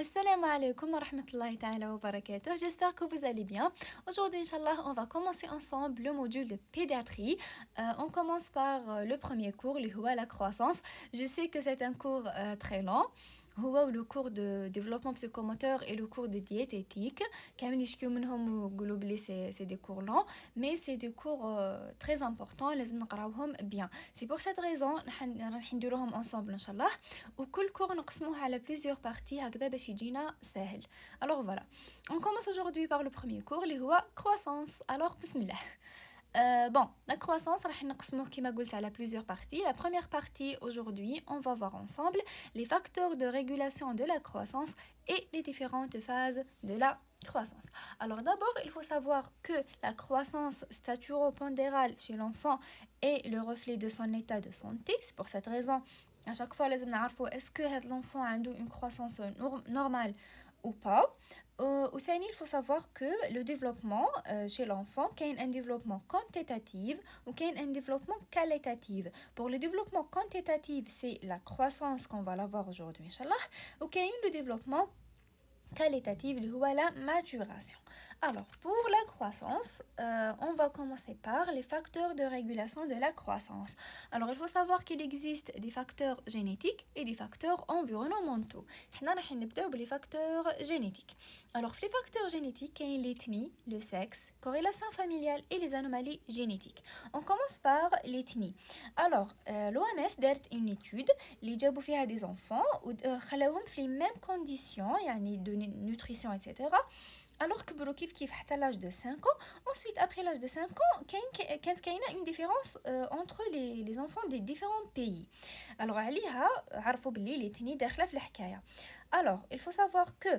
Assalamu alaikum wa rahmatullahi ta'ala wa barakatuh. J'espère que vous allez bien. Aujourd'hui, Inch'Allah, on va commencer ensemble le module de pédiatrie. On commence par le premier cours, la croissance. Je sais que c'est un cours très long. Le cours de développement psychomoteur et le cours de diététique. C'est des cours longs, mais c'est des cours très importants. لازم نقراوهم bien. C'est pour cette raison راح نديروهم ensemble Inch'Allah. وكل cours نقسموه على plusieurs parties هكذا باش يجينا سهل. Alors voilà. On commence aujourd'hui par le premier cours اللي هو croissance. Alors بسم الله. Bon, la croissance, راح نقسموه كما قلت على plusieurs parties. La première partie aujourd'hui, on va voir ensemble les facteurs de régulation de la croissance et les différentes phases de la croissance. Alors d'abord, il faut savoir que la croissance staturo-pondérale chez l'enfant est le reflet de son état de santé. C'est pour cette raison, à chaque fois, لازم نعرفوا est-ce que l'enfant a une croissance normale ou pas. وثاني, il faut savoir que le développement chez l'enfant, il y a un développement quantitatif ou un développement qualitatif. Pour le développement quantitatif, c'est la croissance qu'on va l'avoir aujourd'hui, Inch'Allah. Ou il y a le développement qualitative, la maturation. Alors, pour la croissance, on va commencer par les facteurs de régulation de la croissance. Alors, il faut savoir qu'il existe des facteurs génétiques et des facteurs environnementaux. Nous allons commencer les facteurs génétiques. Alors, les facteurs génétiques, il y a l'ethnie, le sexe, corrélation familiale et les anomalies génétiques. On commence par l'ethnie. Alors, l'OMS a fait une étude, ils ont fait des enfants et ils ont fait les mêmes conditions, de nutrition, etc. Alors que à l'âge de 5 ans, ensuite après l'âge de 5 ans, il y a une différence entre les enfants des différents pays. Alors, il faut savoir que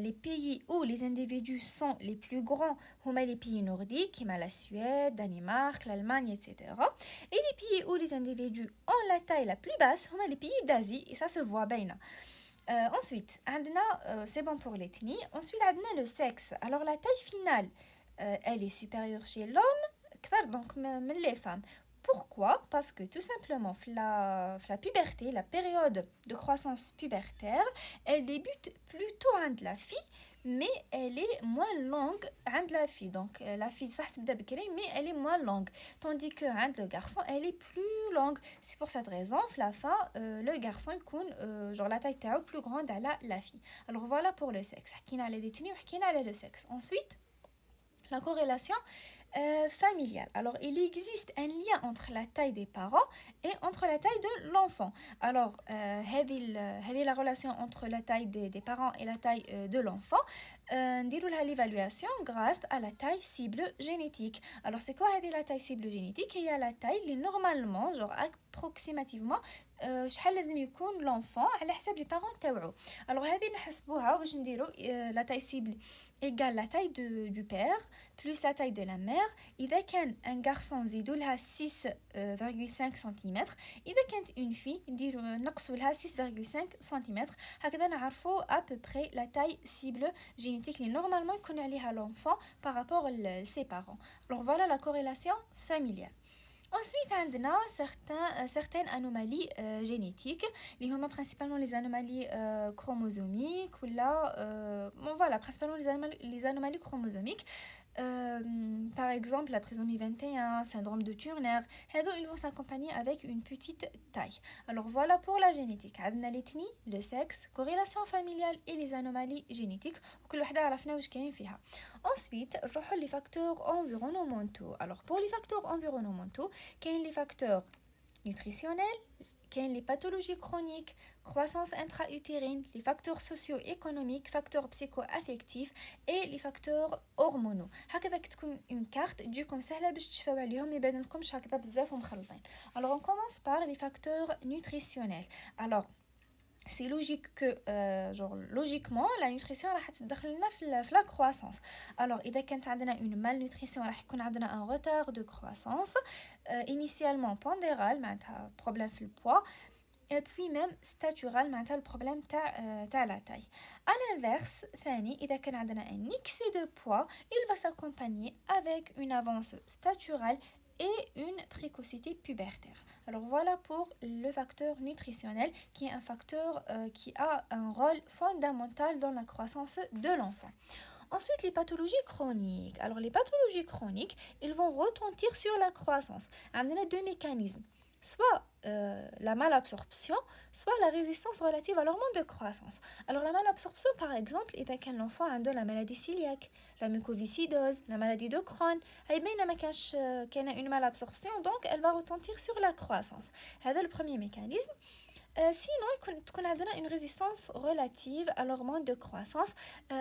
les pays où les individus sont les plus grands sont les pays nordiques, comme la Suède, Danemark, l'Allemagne, etc. Et les pays où les individus ont la taille la plus basse sont les pays d'Asie, et ça se voit bien. Ensuite, c'est bon pour l'ethnie. Ensuite, on a le sexe. Alors, la taille finale, elle est supérieure chez l'homme, donc même les femmes. Pourquoi? Parce que tout simplement, la puberté, la période de croissance pubertaire, elle débute plutôt à la fille, mais elle est moins longue à la fille. Donc, la fille, ça se mais elle est moins longue. Tandis que le garçon, elle est plus longue. C'est pour cette raison, la fin, le garçon, genre la taille est plus grande à la fille. Alors, voilà pour le sexe. On a le sexe. Ensuite, la corrélation familiale. Alors, il existe un lien entre la taille des parents et entre la taille de l'enfant. Alors, la relation entre la taille des parents et la taille de l'enfant. L'évaluation grâce à la taille cible génétique. Alors, c'est quoi la taille cible génétique? Il y a la taille qui normalement, genre approximativement, شحال لازم يكون l'enfant على حساب les parents تاوعو. Alors هذه نحسبوها واش نديرو la taille cible égale la taille du père plus la taille de la mère. إذا كان un garçon نزيدو لها 6,5 cm. إذا كانت une fille نديرو نقصوا لها 6,5 cm. هكذا نعرفوا à peu près la taille cible génétique اللي normalement يكون عليها l'enfant par rapport à ses parents. Alors voilà la corrélation familiale. Ensuite, on a certaines anomalies génétiques, qui sont principalement les anomalies chromosomiques, ou là, voilà, principalement les anomalies chromosomiques. Par exemple, la trisomie 21, syndrome de Turner, ils vont s'accompagner avec une petite taille. Alors voilà pour la génétique. On a l'ethnie, le sexe, corrélation familiale et les anomalies génétiques. Ensuite, on a les facteurs environnementaux. Alors pour les facteurs environnementaux, il y a les facteurs nutritionnels, les pathologies chroniques, croissance intra-utérine, les facteurs socio-économiques, facteurs psycho-affectifs et les facteurs hormonaux. هكذا تكون une carte تجيكم سهله باش تشفاو عليهم ما يبانلكمش هكذا بزاف ومخلطين. Alors on commence par les facteurs nutritionnels. Alors c'est logique que logiquement la nutrition راح تدخل لنا في la croissance. Alors اذا كانت عندنا une malnutrition راح يكون عندنا un retard de croissance initialement pondéral معناتها problème في الpoids et puis même statural معناتها le problème تاع la taille. À l'inverse ثاني اذا كان عندنا un excès de poids, il va s'accompagner avec une avance staturale et une précocité pubertaire. Alors voilà pour le facteur nutritionnel qui est un facteur qui a un rôle fondamental dans la croissance de l'enfant. Ensuite, les pathologies chroniques. Alors les pathologies chroniques, ils vont retentir sur la croissance. On a deux mécanismes. Soit la malabsorption, soit la résistance relative à l'hormone de croissance. Alors la malabsorption, par exemple, est quand l'enfant a la maladie cœliaque, la mucoviscidose, la maladie de Crohn. Elle a une malabsorption, donc elle va retentir sur la croissance. C'est le premier mécanisme. Sinon, on a une résistance relative à l'hormone de croissance.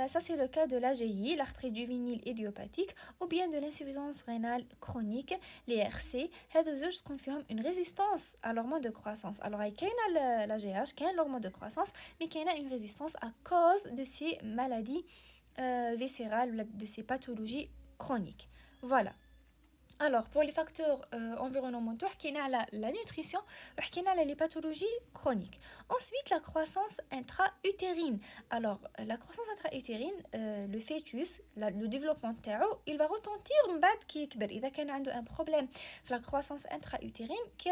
Ça, c'est le cas de l'AGI, l'arthrite juvénile idiopathique, ou bien de l'insuffisance rénale chronique, les RC. هذا تكون فيهم une résistance à l'hormone de croissance. Alors, il y a l'AGH, il y a l'hormone de croissance, mais il y a une résistance à cause de ces maladies viscérales, de ces pathologies chroniques. Voilà. Alors, pour les facteurs environnementaux, on a la nutrition, on a les pathologies chroniques. Ensuite, la croissance intra-utérine. Alors, la croissance intra-utérine, le fœtus, le développement de il va retentir qui يكبر. إذا كان عنده un problème في la croissance intra-utérine, qui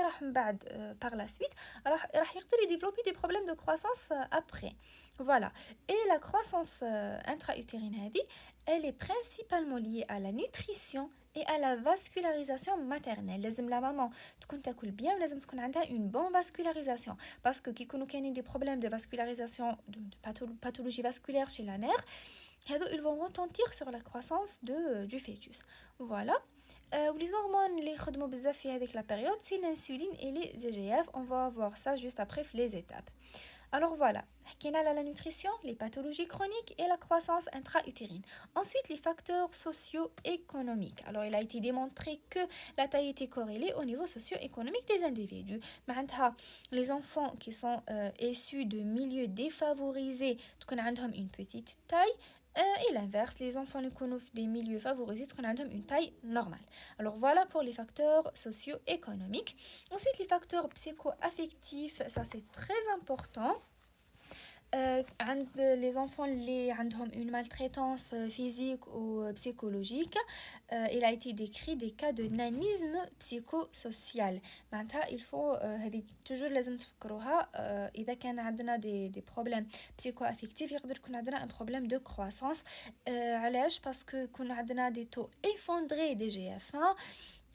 par la suite, راح يقدر développer des problèmes de croissance après. Voilà. Et la croissance intra-utérine, elle est principalement liée à la nutrition et à la vascularisation maternelle. لازم la maman تكون تاكل bien, لازم تكون عندها une bonne vascularisation parce que كي يكونوا كاينين des problèmes de vascularisation, de pathologie vasculaire chez la mère, ils vont retentir sur la croissance du fœtus. Voilà. Les hormones les خدموا بزاف في هذيك la période, c'est l'insuline et les IGF. On va voir ça juste après les étapes. Alors voilà, on a la nutrition, les pathologies chroniques et la croissance intra-utérine. Ensuite, les facteurs socio-économiques. Alors, il a été démontré que la taille était corrélée au niveau socio-économique des individus. Maintenant, les enfants qui sont issus de milieux défavorisés, ont une petite taille. Et l'inverse, les enfants qui sont des milieux favorisés, ont une taille normale. Alors voilà pour les facteurs socio-économiques. Ensuite, les facteurs psycho-affectifs, ça c'est très important. Les enfants qui ont une maltraitance physique ou psychologique, il a été décrit des cas de nanisme psychosocial. Il faut toujours لازم تفكروها إذا كان عندنا des problèmes psycho-affectifs يقدر يكون عندنا un problème de croissance. علاش parce que يكون عندنا des taux effondrés des GF1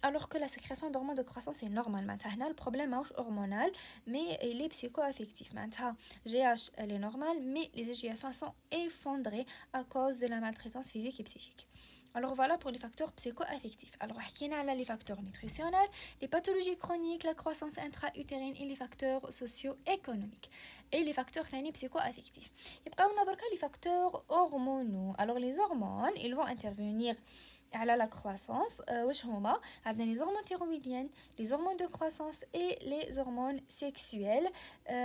alors que la sécrétion d'hormones de croissance est normale. Maintenant, le problème est hormonal, mais il est psycho-affectif. Maintenant, GH, elle est normale, mais les IGF-1 sont effondrés à cause de la maltraitance physique et psychique. Alors voilà pour les facteurs psycho-affectifs. Alors, on a les facteurs nutritionnels, les pathologies chroniques, la croissance intra-utérine et les facteurs socio-économiques. Et les facteurs psycho-affectifs. Et puis, on a les facteurs hormonaux. Alors, les hormones, ils vont intervenir على la croissance. واش هما عندنا les hormones thyroïdiennes, les hormones de croissance et les hormones sexuelles.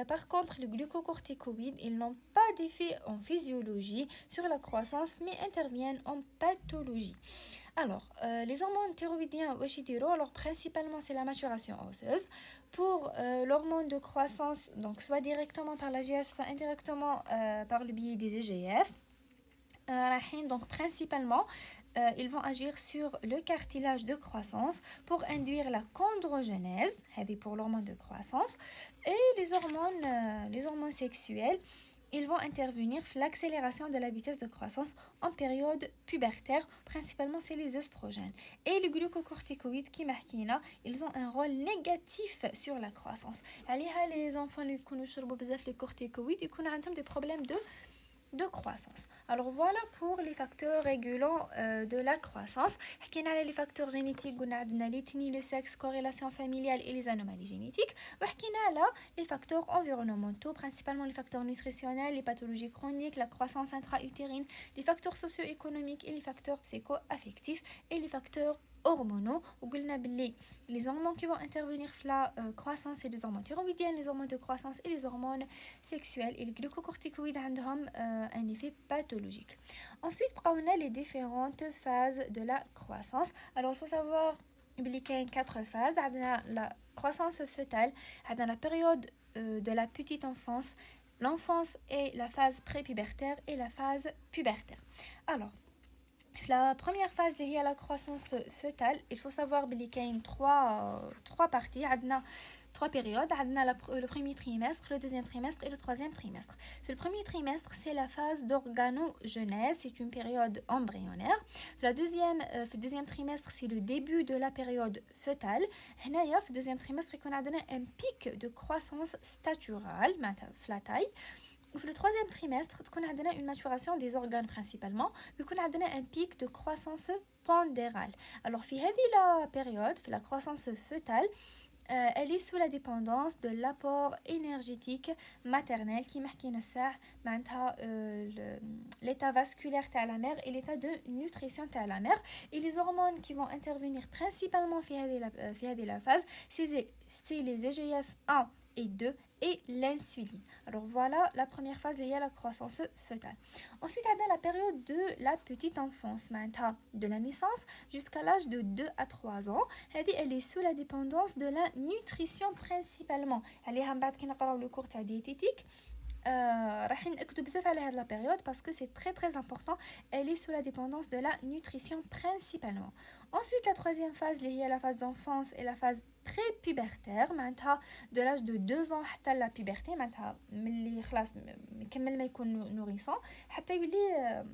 Par contre, les glucocorticoïdes, ils n'ont pas d'effet en physiologie sur la croissance mais interviennent en pathologie. Alors, les hormones thyroïdiennes, alors principalement c'est la maturation osseuse. Pour l'hormone de croissance, donc soit directement par la GH, soit indirectement par le biais des IGF. Donc principalement ils vont agir sur le cartilage de croissance pour induire la chondrogenèse, c'est pour l'hormone de croissance, et les hormones sexuelles, ils vont intervenir sur l'accélération de la vitesse de croissance en période pubertaire, principalement c'est les oestrogènes. Et les glucocorticoïdes qui marquent, ils ont un rôle négatif sur la croissance. Les enfants qui يشربوا بزاف les corticoïdes, ils ont des problèmes de croissance. Alors voilà pour les facteurs régulants de la croissance. On a les facteurs génétiques, on a l'ethnie, le sexe, corrélation familiale et les anomalies génétiques. On a les facteurs environnementaux, principalement les facteurs nutritionnels, les pathologies chroniques, la croissance intra-utérine, les facteurs socio-économiques et les facteurs psycho-affectifs et les facteurs hormonaux. Les hormones qui vont intervenir dans la croissance, c'est les hormones thyroïdiennes, les hormones de croissance et les hormones sexuelles. Et les glucocorticoïdes ont un effet pathologique. Ensuite, on a les différentes phases de la croissance. Alors, il faut savoir qu'il y a 4 phases. On a la croissance fœtale, on a la période de la petite enfance, l'enfance et la phase prépubertaire et la phase pubertaire. Alors, La première phase اللي هي la croissance fœtale, il faut savoir qu'il y a trois parties. عندنا trois périodes. عندنا le premier trimestre, le deuxième trimestre et le troisième trimestre. Le premier trimestre, c'est la phase d'organogenèse, c'est une période embryonnaire. Le deuxième trimestre, c'est le début de la période fœtale. هنايا في le deuxième trimestre, on a donné un pic de croissance staturale, la taille. Le troisième trimestre, on a une maturation des organes principalement, puis on a un pic de croissance pondérale. Alors, dans la période, la croissance fœtale, elle est sous la dépendance de l'apport énergétique maternel qui marque l'état vasculaire de la mère et l'état de nutrition de la mère. Et les hormones qui vont intervenir principalement dans la phase, c'est les EGF1 et 2 et l'insuline. Alors voilà la première phase liée à la croissance fœtale. Ensuite, on a la période de la petite enfance, de la naissance jusqu'à l'âge de 2 à 3 ans. Elle est sous la dépendance de la nutrition principalement. Le cours de diététique. راح نأكدوا بزاف على هذه la période parce que c'est très très important. Elle est sous la dépendance de la nutrition principalement. Ensuite, la troisième phase liée à la phase d'enfance et la phase pré-pubertaire, de l'âge de 2 ans حتى la puberté, ملي خلاص كمل ما يكون nourrissant حتى يولي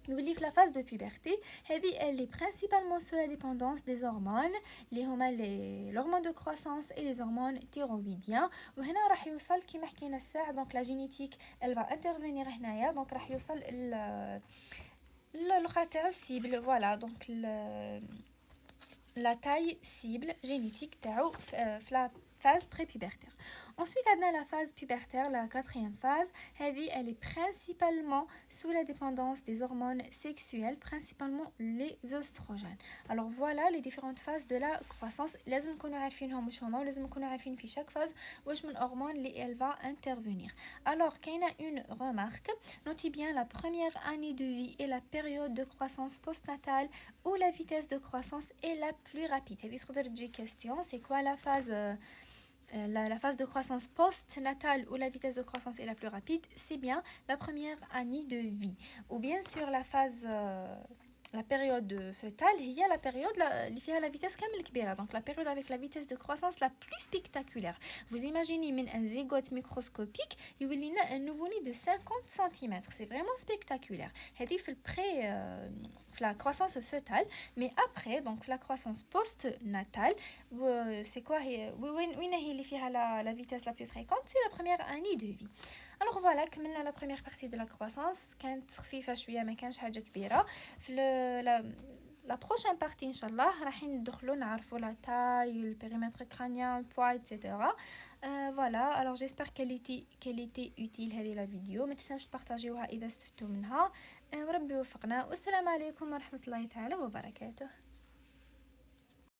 في la phase de puberté. Elle est principalement sous la dépendance des hormones l'hormone de croissance et les hormones thyroïdiens. وهنا راح يوصل كما حكينا الساعه donc la génétique elle va intervenir هنايا donc راح يوصل الاخرى تاعو cible. Voilà donc la taille cible génétique تاعو في la phase prépubertaire. Ensuite, on a la phase pubertaire, la quatrième phase. Elle est principalement sous la dépendance des hormones sexuelles, principalement les oestrogènes. Alors voilà les différentes phases de la croissance. لازم نكونوا عارفينهم واش هما ولازم نكونوا عارفين في chaque phase واش من hormone اللي elle va intervenir. Alors, كاينه une remarque. Notez bien la première année de vie et la période de croissance postnatale où la vitesse de croissance est la plus rapide. هذه تقدر تجي question. C'est quoi la phase la phase de croissance post-natale où la vitesse de croissance est la plus rapide? C'est bien la première année de vie. Ou bien sûr la phase la période fœtale, il y a la période qui fait la vitesse كبيرة. Donc la période avec la vitesse de croissance la plus spectaculaire. Vous imaginez un zygote microscopique, il y a un nouveau-né de 50 cm. C'est vraiment spectaculaire. C'est la croissance fœtale, mais après donc la croissance post-natale, c'est quoi la vitesse la plus fréquente? C'est la première année de vie. Alors voilà, كملنا la première partie de la croissance. كانت خفيفة شوية ما كانش حاجة كبيرة. في la prochaine partie إن شاء الله راح ندخلوا نعرفوا la taille, le périmètre crânien, le poids, etc. Voilà, alors j'espère qu'elle était utile هذه la vidéo. ما تنساوش تبارطاجيوها إذا استفدتوا منها. وربي يوفقنا والسلام عليكم ورحمة الله تعالى وبركاته.